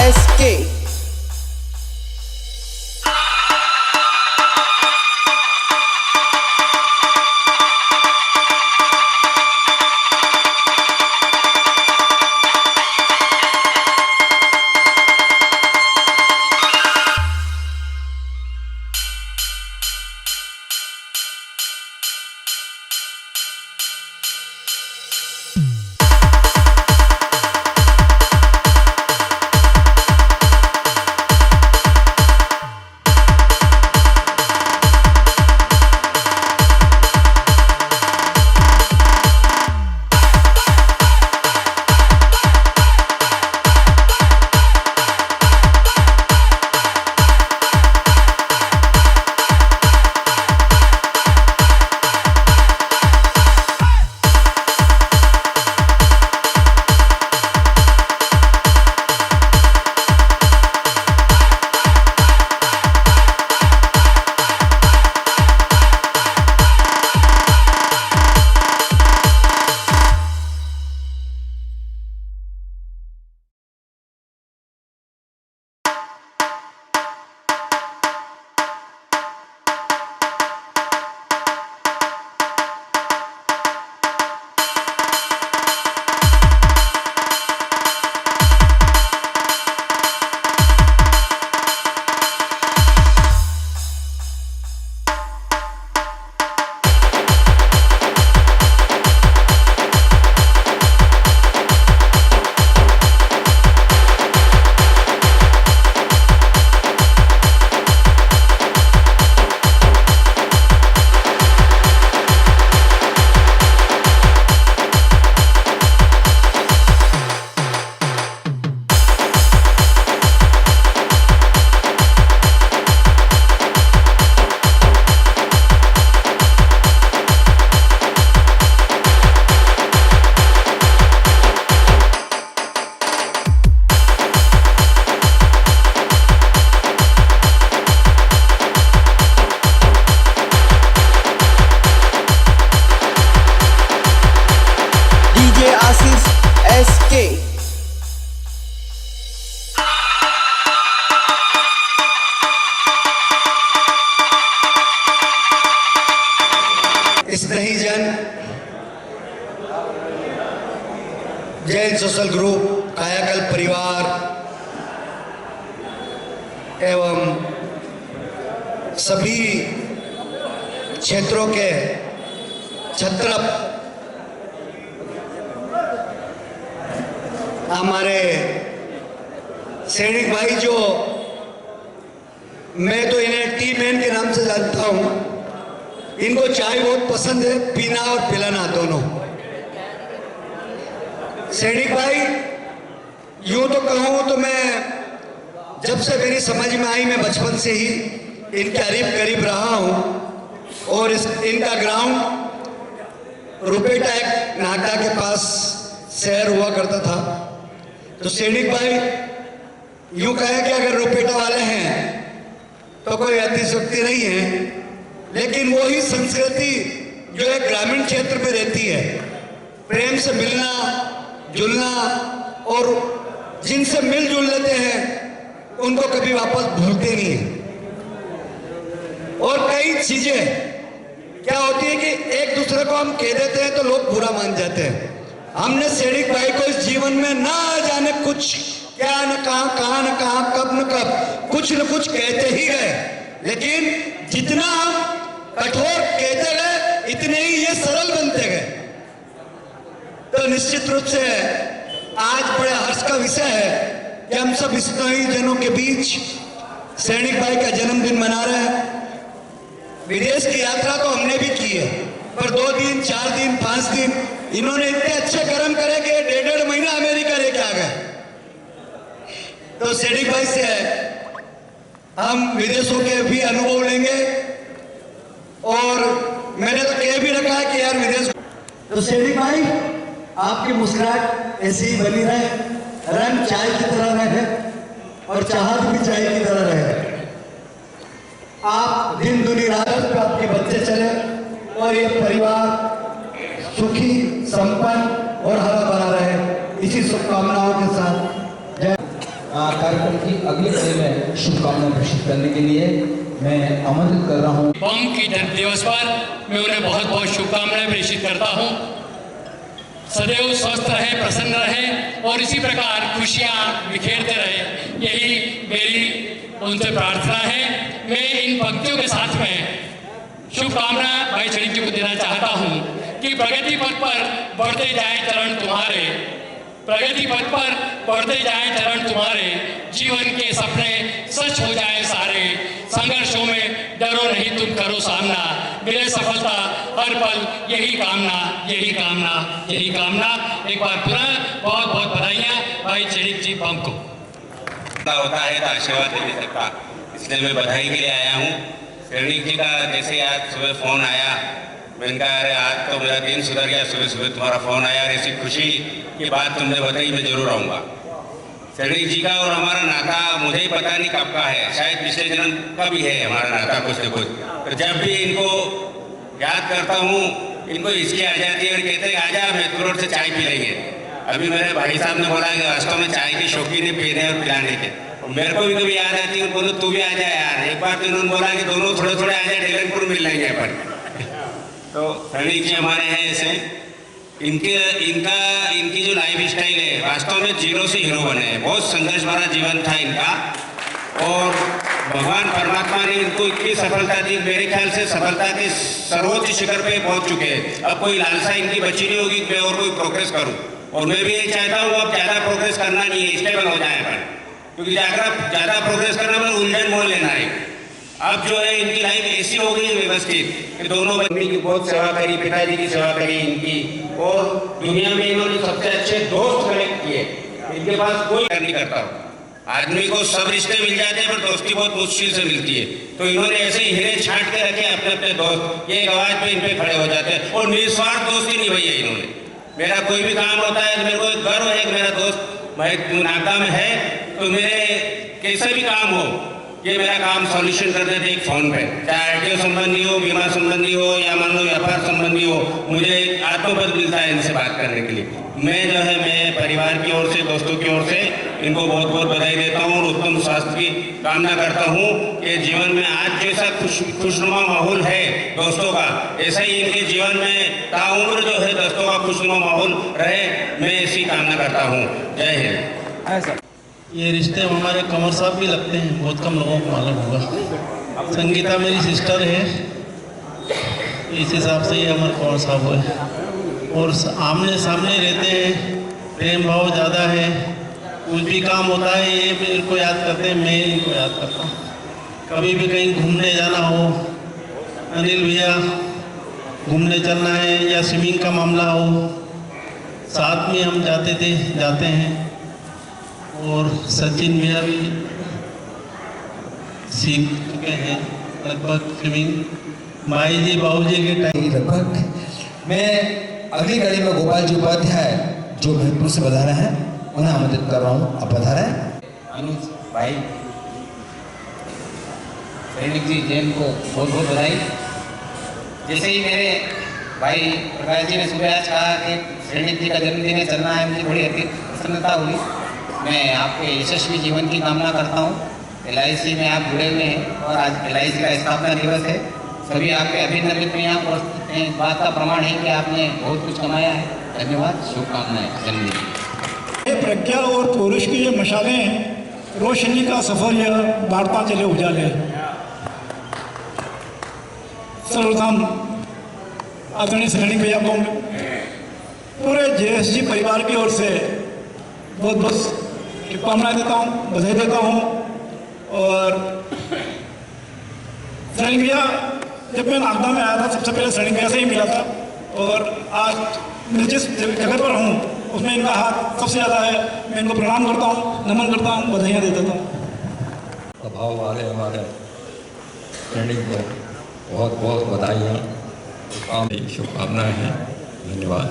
SK। SK। स्नेही जन, Jain social group, कायाकल्प परिवार एवं सभी क्षेत्रों के छत्र हमारे सैनिक भाई, जो मैं तो इन्हें टी मैन के नाम से जानता हूं, इनको चाय बहुत पसंद है, पीना और पिलाना दोनों। सैनिक भाई, यूं तो कहूं तो मैं जब से मेरी समझ में आई, मैं बचपन से ही इनके करीब रहा हूं और इनका ग्राउंड रुपेटा एक नाहटा के पास शहर हुआ करता था। तो सैनिक भाई, यूं कहें कि अगर रुपेटा वाले हैं तो कोई अतिशयोक्ति नहीं है, लेकिन वही संस्कृति जो एक ग्रामीण क्षेत्र में रहती है, प्रेम से मिलना जुलना और जिनसे मिलजुल लेते हैं उनको कभी वापस भूलते नहीं है। और कई चीजें क्या होती है कि एक दूसरे को हम कह देते हैं तो लोग बुरा मान जाते हैं। हमने सैनिक भाई को इस जीवन में ना जाने कुछ क्या न कहा कब न कब कुछ न कुछ कहते ही गए, लेकिन जितना हम कठोर कहते गए इतने ही ये सरल बनते गए। तो निश्चित रूप से आज बड़े हर्ष का विषय है कि हम सब स्नेही जनों के बीच सैनिक भाई का जन्मदिन मना रहे हैं। विदेश की यात्रा तो हमने भी की है, पर 2 दिन 4 दिन 5 दिन इन्होंने इतने अच्छे कर्म करे कि 1.5 महीना अमेरिका लेके आ गए। तो सैनिक भाई से हम विदेशों के भी अनुभव लेंगे और मैंने तो कह भी रखा है कि यार विदेश। तो सैनिक भाई, आपकी मुस्कुराहट ऐसी ही बनी रहे, रंग चाय की तरह रहे और चाहत भी चाय की तरह रहे। आप दिन दुनी रात पे आपके बच्चे चले और ये परिवार सुखी संपन्न और हरा भरा रहे, इसी शुभकामनाओं के साथ जय। कार्यक्रम की अगली कड़ी में शुभकामनाएं प्रेषित करने के लिए मैं आमंत्रित कर रहा हूँ। बम की धरती दिवस पर मैं उन्हें बहुत बहुत शुभकामनाएं प्रेषित करता हूँ। सदैव स्वस्थ रहे, प्रसन्न रहे और इसी प्रकार खुशियाँ बिखेरते रहे, यही मेरी उनसे प्रार्थना है। मैं इन पंक्तियों के साथ में शुभकामना भाई चरित जी को देना चाहता हूँ कि प्रगति पथ पर बढ़ते जाए चरण तुम्हारे, प्रगति पथ पर बढ़ते जाए चरण तुम्हारे, जीवन के सपने सच हो जाए सारे, संघर्षों में डरो नहीं तुम करो सामना, मिले सफलता हर पल यही कामना, यही कामना, यही कामना। एक बार पुनः बहुत बहुत बधाइयाँ भाई चरित जी बम को। होता है तो आशीर्वाद दे सकता, इसलिए मैं बधाई के लिए आया हूँ। सैनिक जी का जैसे आज सुबह फ़ोन आया, मैंने कहा अरे आज तो मेरा दिन सुधर गया, सुबह सुबह तुम्हारा फ़ोन आया और ऐसी खुशी की बात तुमने बताई, मैं जरूर आऊँगा। सैनिक जी का और हमारा नाता मुझे ही पता नहीं कब का है, शायद पिछले जन्म का भी है हमारा नाता कुछ न कुछ। तो जब भी इनको याद करता हूँ, इनको इसकी आ जाती है और कहते हैं आजा मैं रोड से चाय पी लेंगे। अभी मेरे भाई साहब ने बोला कि वास्तव में चाय के शौकीन है पीने और पिलाने के, मेरे को भी कभी याद आती है, बोलो तू भी आ जाए यार। एक बार तो इन्होंने बोला कि दोनों थोड़े थोड़े आ जाए, ढेलनपुर मिल लेंगे अपन। तो सैनिक जी हमारे हैं ऐसे, इनकी जो लाइफ स्टाइल है वास्तव में जीरो से हीरो बने हैं। बहुत संघर्ष भरा जीवन था इनका और भगवान परमात्मा ने इनको इतनी सफलता दी, मेरे ख्याल से सफलता के सर्वोच्च शिखर पे पहुंच चुके हैं। अब कोई लालसा इनकी बची नहीं होगी कि मैं और कोई प्रोग्रेस करूं, और मैं भी यही चाहता हूँ अब ज़्यादा प्रोग्रेस करना नहीं है, स्टेबल हो जाए अपन, क्योंकि ज़्यादा प्रोग्रेस करना में उलझन मोल लेना है। अब जो है इनकी लाइफ ऐसी हो गई व्यवस्थित कि दोनों बंदी की बहुत सेवा करी, पिताजी की सेवा करी इनकी, और दुनिया में इन्होंने सबसे अच्छे दोस्त कनेक्ट किए। इनके पास कोई नहीं करता हूँ, आदमी को सब रिश्ते मिल जाते हैं पर दोस्ती बहुत मुश्किल से मिलती है। तो इन्होंने ऐसे हीरे छांट के रखे अपने अपने दोस्त, ये आवाज पे इन पे खड़े हो जाते हैं और निस्वार्थ दोस्ती निभाई है इन्होंने। मेरा कोई भी काम होता है तो मेरे को गर्व है कि मेरा दोस्त भाई नाकाम है तो मेरे कैसा भी काम हो ये मेरा काम सॉल्यूशन कर देते एक फ़ोन पे, चाहे आरटीओ संबंधी हो, बीमा संबंधी हो या मान लो व्यापार संबंधी हो, मुझे आत्मबल मिलता है इनसे बात करने के लिए। मैं जो है मैं परिवार की ओर से, दोस्तों की ओर से इनको बहुत बहुत बधाई देता हूँ और उत्तम स्वास्थ्य की कामना करता हूँ कि जीवन में आज जैसा खुशनुमा माहौल है दोस्तों का, ऐसा ही इनके जीवन में ताउम्र जो है दोस्तों का खुशनुमा माहौल रहे, मैं ऐसी कामना करता हूँ। जय हिंद। ये रिश्ते हमारे कंवर साहब भी लगते हैं, बहुत कम लोगों को मालूम होगा। संगीता मेरी सिस्टर है, इस हिसाब से ही हमारे कंवर साहब हुए और आमने सामने रहते हैं, प्रेम भाव ज़्यादा है। कुछ भी काम होता है ये मेरे को याद करते हैं, मैं इनको याद करता हूँ। कभी भी कहीं घूमने जाना हो, अनिल भैया घूमने चलना है या स्विमिंग का मामला हो, साथ में हम जाते हैं। और सचिन भैया भी सीख चुके हैं लगभग स्विमिंग। माई जी बाबू जी के टाइम लगभग मैं अगली कड़ी में गोपाल जी उपाध्याय जो भरतपुर से बता रहे हैं उन्हें आमंत्रित कर रहा हूँ, आप बता रहे हैं। अनुज भाई सैनिक जी जैन को बहुत बहुत बधाई। जैसे ही मेरे भाई प्रकाश जी ने सुबह आज कहा कि सैनिक जी का जन्मदिन है, चलना है, मुझे बड़ी अति प्रसन्नता हुई। मैं आपके यशस्वी जीवन की कामना करता हूँ। LIC में आप जुड़े हुए हैं और आज LIC का स्थापना दिवस है। सभी आपके अभिन्न मित्र यहाँ उपस्थित हैं, इस बात का प्रमाण है कि आपने बहुत कुछ कमाया है। धन्यवाद, शुभकामनाएं जन्मदिन। प्रज्ञा और पुरुष की ये मशालें, रोशनी का सफर यह बांटता चले उजाले। सर्वप्रथम आदरणीय सैनिक भैया को पूरे JSG परिवार की ओर से बहुत बहुत शुभकामनाएं देता हूँ, बधाई देता हूँ। और सैनिक भैया जब मैं नागदा में आया था सबसे पहले सैनिक भैया से ही मिला था, और आज मैं जिस जगह पर हूँ उसमें इनका हाथ सबसे ज़्यादा है। मैं इनको प्रणाम करता हूँ, नमन करता हूँ, बधाइयाँ दे देता हूँ। प्रभाव वाले हमारे सैनिक को बहुत बहुत बधाइयाँ, शुभकामनाएं हैं। धन्यवाद।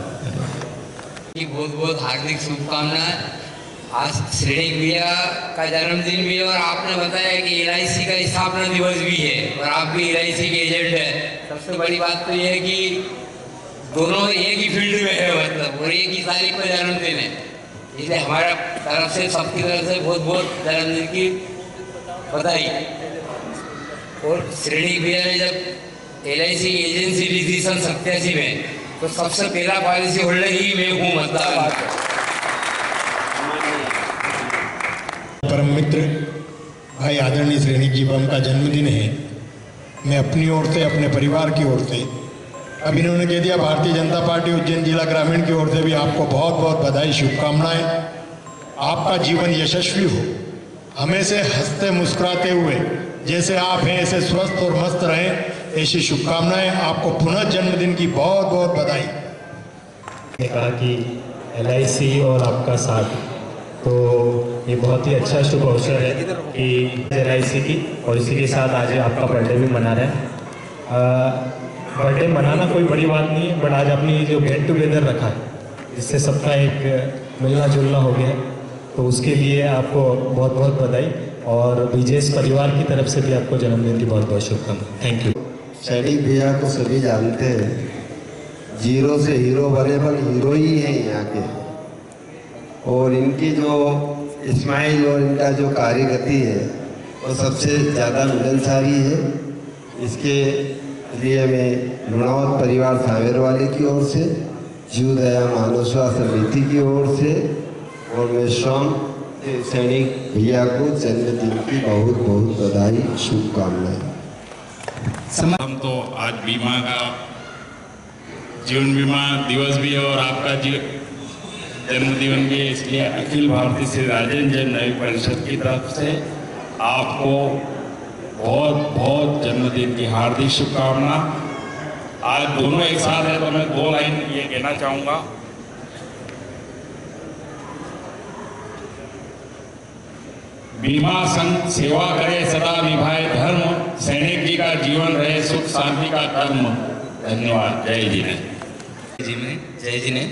बहुत बहुत हार्दिक शुभकामनाएं। आज सैनिक भैया का जन्मदिन भी है और आपने बताया कि LIC का स्थापना दिवस भी है और आप भी LIC के एजेंट हैं। सबसे बड़ी बात तो ये है कि दोनों एक ही फील्ड में है, मतलब, और एक ही तारीख पर जन्मदिन है। इसलिए हमारा तरफ से सबकी तरफ से बहुत बहुत जन्मदिन की बधाई। और श्रेणी भैया ने जब LIC एजेंसी ली थी सन 87 में, तो सबसे पहला पॉलिसी होल्डर ही मैं हूँ मतलब। परम मित्र भाई आदरणीय श्रेणी जी बम का जन्मदिन है। मैं अपनी ओर से, अपने परिवार की ओर से, अब इन्होंने कह दिया भारतीय जनता पार्टी उज्जैन जिला ग्रामीण की ओर से भी आपको बहुत बहुत बधाई, शुभकामनाएं। आपका जीवन यशस्वी हो, हमेशा हंसते मुस्कुराते हुए जैसे आप हैं ऐसे स्वस्थ और मस्त रहें, ऐसी शुभकामनाएं। आपको पुनः जन्मदिन की बहुत बहुत बधाई। ने कहा कि LIC और आपका साथ, तो ये बहुत ही अच्छा शुभ अवसर है कि LIC की, और इसी के साथ आज आपका बर्थडे भी मना रहे हैं। बर्थडे मनाना कोई बड़ी बात नहीं है, बट आज आपने जो गेट टुगेदर रखा है, इससे सबका एक मिलना जुलना हो गया, तो उसके लिए आपको बहुत बहुत बधाई। और BJS परिवार की तरफ से भी आपको जन्मदिन की बहुत बहुत शुभकामनाएं। Thank you. सैनिक भैया को सभी जानते हैं, जीरो से हीरो बने, पर हीरो ही हैं यहाँ के। और इनकी जो स्माइल और इनका जो कार्यगति है वो सबसे ज़्यादा मिलनसारी है। इसके लिए मैं लुणावत परिवार सावेरवाली की ओर से, जीवदया मानव स्वास्थ्य समिति की ओर से, और मैं स्वयं सैनिक भैया को जन्मदिन की बहुत बहुत बधाई, शुभकामनाएं। हम तो आज बीमा का जीवन बीमा दिवस भी है और आपका जन्मदिन भी है, इसलिए अखिल भारतीय श्री राजेंद्र जैन नागरिक परिषद की तरफ से आपको बहुत बहुत जन्मदिन की हार्दिक शुभकामना। आज दोनों एक साथ है तो मैं 2 लाइन ये कहना चाहूँगा। बीमा संघ सेवा करे सदा निभाए धर्म, सैनिक जी का जीवन रहे सुख शांति का कर्म। धन्यवाद। जय जी ने। जय जी ने।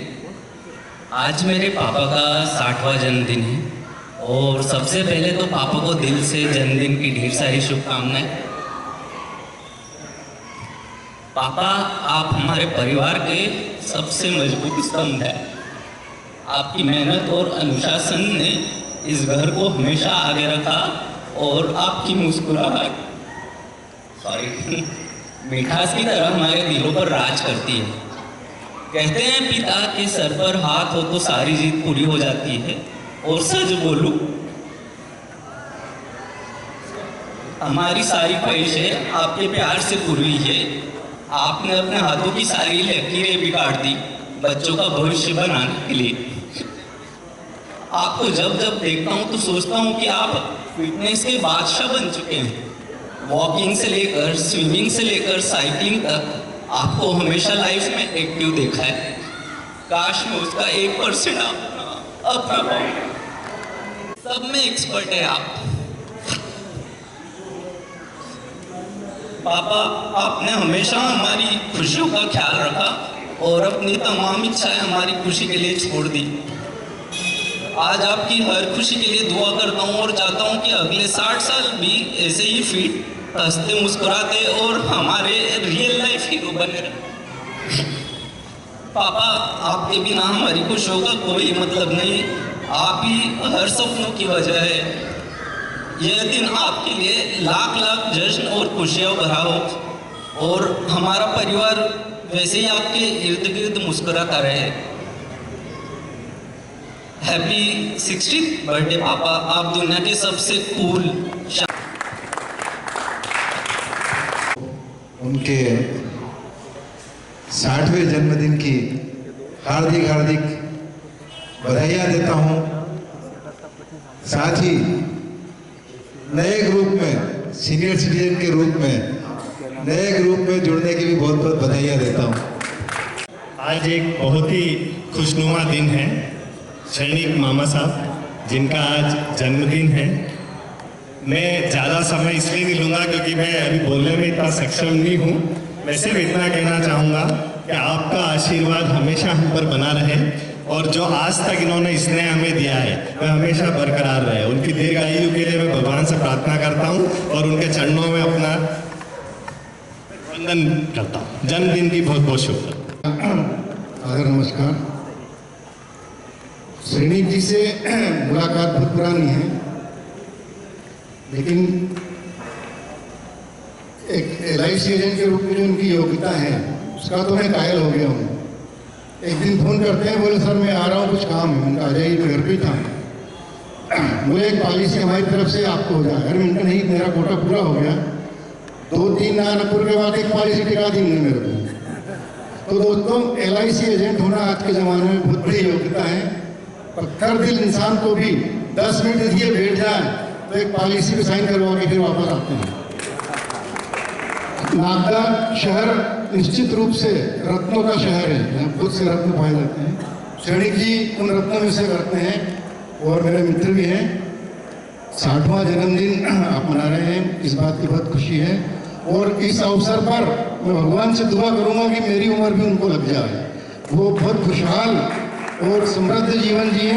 आज मेरे पापा का 60वां जन्मदिन है, और सबसे पहले तो पापा को दिल से जन्मदिन की ढेर सारी शुभकामनाएं। पापा, आप हमारे परिवार के सबसे मजबूत स्तंभ है। आपकी मेहनत और अनुशासन ने इस घर को हमेशा आगे रखा, और आपकी मुस्कुराहट मिठास की तरह हमारे दिलों पर राज करती है। कहते हैं पिता के सर पर हाथ हो तो सारी जीत पूरी हो जाती है, और सच बोलूं, हमारी सारी ख्वाहिशें आपके प्यार से पूरी है। आपने अपने हाथों की सारी लकीरें भी काट दी बच्चों का भविष्य बनाने के लिए। आपको जब जब देखता हूँ तो सोचता हूँ कि आप फिटनेस के बादशाह बन चुके हैं। वॉकिंग से लेकर स्विमिंग से लेकर साइकिलिंग तक आपको हमेशा लाइफ में एक्टिव देखा है। काश में उसका 1% अपना सब में एक्सपर्ट है आप। पापा, आपने हमेशा हमारी खुशियों का ख्याल रखा और अपनी तमाम इच्छाएं हमारी खुशी के लिए छोड़ दी। आज आपकी हर खुशी के लिए दुआ करता हूँ और चाहता हूँ कि अगले 60 साल भी ऐसे ही फिट, हंसते मुस्कुराते और हमारे रियल लाइफ हीरो बने रहे। पापा, आपके बिना हमारी खुशियों का कोई मतलब नहीं। आप ही हर सपनों की वजह है। यह दिन आपके लिए लाख लाख जश्न और खुशियाँ भरा हो, और हमारा परिवार वैसे ही आपके इर्द गिर्द मुस्कुराता रहे। हैप्पी 60th बर्थडे पापा। आप दुनिया के सबसे कूल। उनके 60वें जन्मदिन की हार्दिक हार्दिक बधाइयाँ देता हूँ। साथ ही नए ग्रुप में, सीनियर सिटीजन के रूप में, नए ग्रुप में जुड़ने की भी बहुत बहुत बधाइयाँ देता हूँ। आज एक बहुत ही खुशनुमा दिन है। सैनिक मामा साहब जिनका आज जन्मदिन है, मैं ज़्यादा समय इसलिए नहीं लूँगा क्योंकि मैं अभी बोलने में इतना सक्षम नहीं हूँ। मैं सिर्फ इतना कहना चाहूँगा कि आपका आशीर्वाद हमेशा हम पर बना रहे, और जो आज तक इन्होंने स्नेह हमें दिया है वह हमेशा बरकरार रहे। उनकी दीर्घायु के लिए मैं भगवान से प्रार्थना करता हूँ और उनके चरणों में अपना वंदन करता हूँ। जन्मदिन की बहुत बहुत शुभकामनाएं। आदर नमस्कार। श्रेणिक जी से मुलाकात बहुत पुरानी है, लेकिन एक LIC एजेंट के रूप में जो उनकी योग्यता है उसका तो मैं कायल हो गया हूँ। एक दिन फ़ोन करते हैं, बोले सर मैं आ रहा हूँ, कुछ काम है। उनका आ जाइए, घर पे था। बोले एक पॉलिसी हमारी तरफ से आपको हो जाए। अरे उनका नहीं, मेरा कोटा पूरा हो गया। 2-3 नागपुर के बाद एक पॉलिसी टिका दी मेरे को। तो दोस्तों, LIC एजेंट होना आज के ज़माने में बहुत बड़ी योग्यता है। पत्थर दिल इंसान को भी 10 मिनट दिए बैठ जाए तो एक पॉलिसी पे साइन करवा के फिर वापस आते हैं। नागदा शहर निश्चित रूप से रत्नों का शहर है, यहाँ बहुत से रत्न पाए जाते हैं। श्रेणिक जी उन रत्नों में से करते हैं और मेरे मित्र भी हैं। 60वां जन्मदिन आप मना रहे हैं, इस बात की बहुत खुशी है। और इस अवसर पर मैं भगवान से दुआ करूंगा कि मेरी उम्र भी उनको लग जाए, वो बहुत खुशहाल और समृद्ध जीवन जिए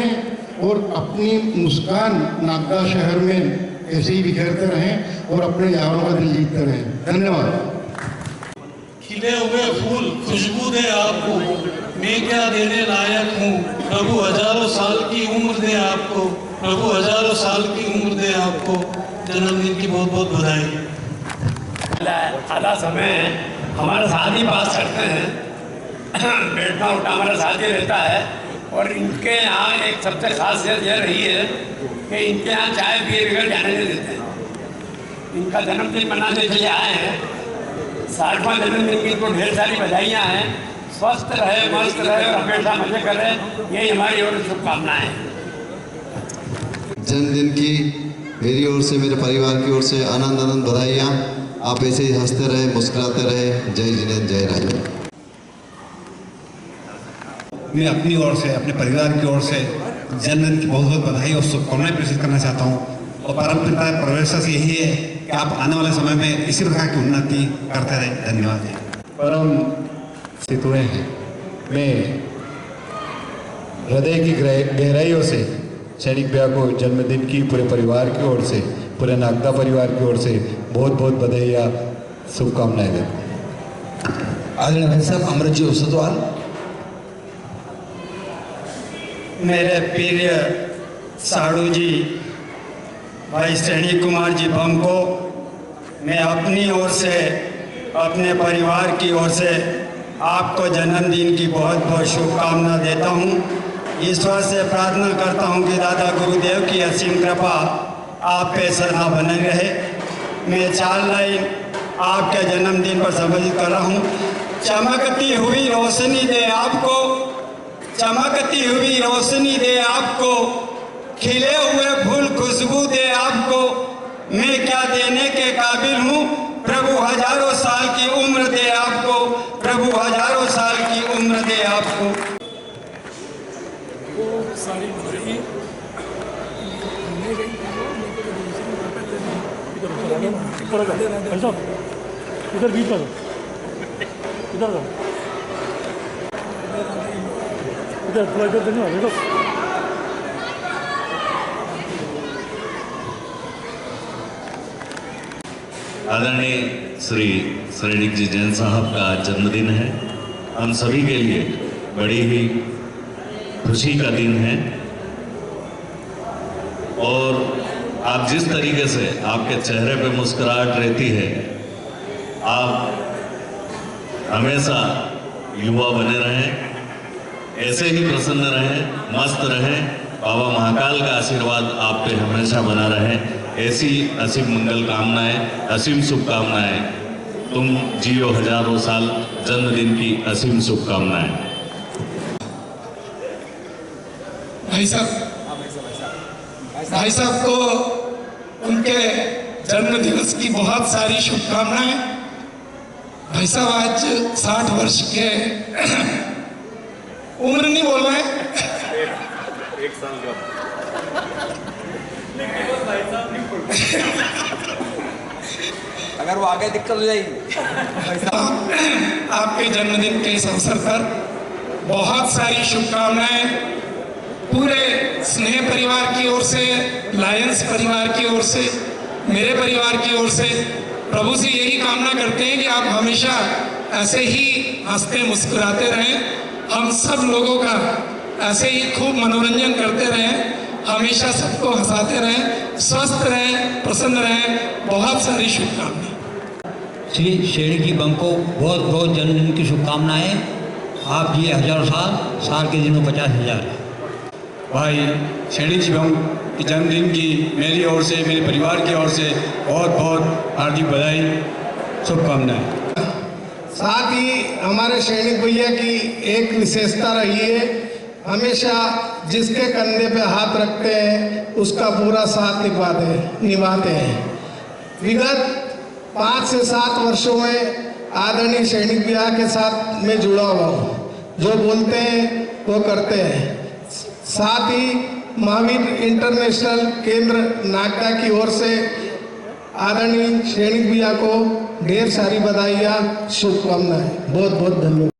और अपनी मुस्कान नागदा शहर में ऐसे ही बिखेरते रहें और अपने यारों का दिल जीतते रहें। धन्यवाद। खिले हुए फूल खुशबू दे आपको, मैं क्या देने लायक हूँ। प्रभु हजारों साल की उम्र दे आपको, प्रभु हजारों साल की उम्र दे आपको। जन्मदिन की बहुत बहुत बधाई। आधा समय हमारा साथ ही पास करते हैं, बैठना उठना हमारा साथ ही रहता है। और इनके यहाँ एक सबसे खासियत यह रही है कि इनके यहाँ चाय पिए बगैर जाने नहीं देते हैं। इनका जन्मदिन मनाने के लिए आए हैं। 60वां जन्मदिन की इनको ढेर सारी बधाइयाँ हैं। स्वस्थ रहे, मस्त रहे और हमेशा मजे कर रहे, यही हमारी और शुभकामनाएँ हैं। जन्मदिन की मेरी ओर से, मेरे परिवार की ओर से आनंद आनंद बधाइयाँ। आप ऐसे ही हंसते रहे, मुस्कुराते रहे। जय जिनेंद्र, जय राजा। मैं अपनी ओर से, अपने परिवार की ओर से जन्मदिन की बहुत बहुत बधाई और शुभकामनाएं प्रेषित करना चाहता हूँ। और परमपिता परमेश्वर से यही है कि आप आने वाले समय में इसी प्रकार की उन्नति करते रहें। धन्यवाद। परम सितुए हैं, मैं हृदय की गहराइयों से सैनिक भैया को जन्मदिन की पूरे परिवार की ओर से, पूरे नागदा परिवार की ओर से बहुत बहुत बधाइयाँ, शुभकामनाएं देता हूँ। आदरणीय भाई साहब अमृतजी उसदवाल। मेरे प्रिय साड़ू जी भाई श्रेणिक कुमार जी बम को मैं अपनी ओर से, अपने परिवार की ओर से आपको जन्मदिन की बहुत बहुत शुभकामना देता हूँ। ईश्वर से प्रार्थना करता हूँ कि दादा गुरुदेव की असीम कृपा आप पे सदा बने रहे। मैं 4 लाइन आपके जन्मदिन पर समर्पित कर रहा हूँ। चमकती हुई रोशनी दे आपको, चमकती हुई रोशनी दे आपको, खिले हुए फूल खुशबू दे आपको। मैं क्या देने के काबिल हूँ, प्रभु हजारों साल की उम्र दे आपको, प्रभु हजारों साल की उम्र दे आपको। सारी बधाई इधर बीच में, इधर इधर थोड़ा इधर देखो। आदरणीय श्री श्रेणिक जी जैन साहब का जन्मदिन है। हम सभी के लिए बड़ी ही खुशी का दिन है और आप जिस तरीके से आपके चेहरे पे मुस्कुराहट रहती है, आप हमेशा युवा बने रहें, ऐसे ही प्रसन्न रहें, मस्त रहें। बाबा महाकाल का आशीर्वाद आप पे हमेशा बना रहे। ऐसी असीम मंगल कामनाएं, असीम शुभकामनाएं। तुम जियो हजारों साल। जन्मदिन की असीम शुभकामनाएं। भाई साहब को उनके जन्मदिवस की बहुत सारी शुभकामनाएं। भाई साहब आज 60 वर्ष के उम्र नहीं बोल रहे हैं, 1 साल का। अगर वो आगे दिक्कत हो जाएगी। आपके जन्मदिन के इस अवसर पर बहुत सारी शुभकामनाएं पूरे स्नेह परिवार की ओर से, लायंस परिवार की ओर से, मेरे परिवार की ओर से। प्रभु से यही कामना करते हैं कि आप हमेशा ऐसे ही हंसते मुस्कुराते रहें। हम सब लोगों का ऐसे ही खूब मनोरंजन करते रहें, हमेशा सबको हंसाते रहें, स्वस्थ रहें, प्रसन्न रहें। बहुत सारी शुभकामनाएं। श्री श्रेणिक जी बम को बहुत बहुत जन्मदिन की शुभकामनाएं। आप जी 1000 साल, साल के दिनों 50,000। भाई श्रेणिक जी बम की जन्मदिन की मेरी ओर से, मेरे परिवार की ओर से बहुत बहुत हार्दिक बधाई, शुभकामनाएं। साथ ही हमारे श्रेणिक भैया की एक विशेषता रही है, हमेशा जिसके कंधे पे हाथ रखते हैं उसका पूरा साथ निभाते हैं। विगत 5 से 7 वर्षों में आदरणीय श्रेणिक भैया के साथ मैं जुड़ा हुआ हूँ। जो बोलते हैं वो करते हैं। साथ ही महावीर इंटरनेशनल केंद्र नागदा की ओर से आदरणीय श्रेणिक भैया को ढेर सारी बधाइयाँ, शुभकामनाएं। बहुत बहुत धन्यवाद।